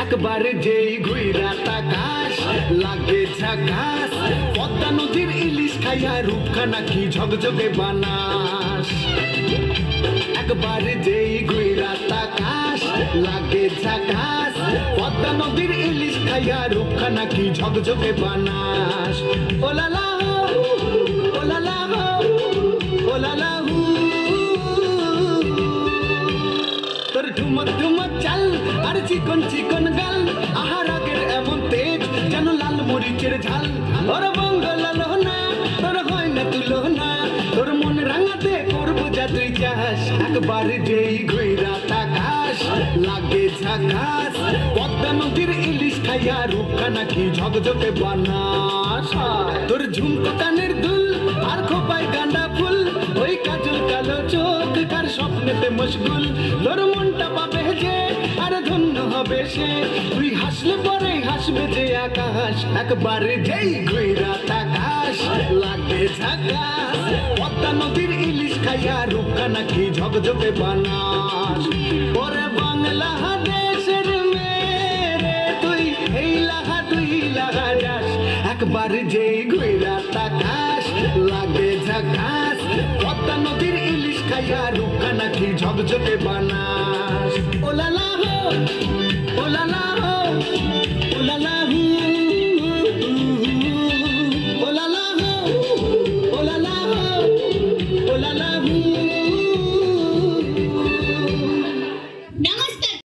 একবার যেই ঘুইরা তাকাস লাগে ঝাকাস পদ্মা নদীর ইলিশ খাইয়া রূপখানা কি ঝকঝকে বানাস একবার যেই ঘুইরা তাকাস লাগে ঝাকাস পদ্মা নদীর ইলিশ খাইয়া রূপখানা কি ঝকঝকে বানাস ওলালা ওলালা ওলালা তোর ঠুমক ঠুমক চাল আর চিকন চিকন গাল আহার আগের এমন তেজ যেন লাল মরিচের ঝাল ওর বঙ্গলালো না তোর হয় না তুলো না তোর মন রাঙাতে করবো যা তুই চাস একবার যেই ঘুইরা তাকাস লাগে ঝাকাস পদ্মা নদীর ইলিশ খাইয়া রূপখানা কি ঝকঝকে বানাস তোর ঝুমকো কানের দুল আর খোপায় গাঁদা ফুল ওই কাজল কালো চোখ কার স্বপ্নেতে মশগুল তোর মনটা পাবে যে আর ধন্য হবে সে তুই হাসলে পরে হাসবে যে আকাশ একবার যেই ঘুইরা তাকাস লাগে ঝাকাস পদ্মা নদীর ইলিশ খাইয়া রূপখানা কি ঝকঝকে বানাস ওরে বাংলা দেশের মেরে তুই এই লাহা তুই লাগা যাস একবার যেই ঘুইরা তাকাস লাগে ঝাকাস পদ্মা নদীর ইলিশ খাইয়া রূপখানা কি ঝকঝকে বানাস ওলালা হো ওলালা হো ওলালা হো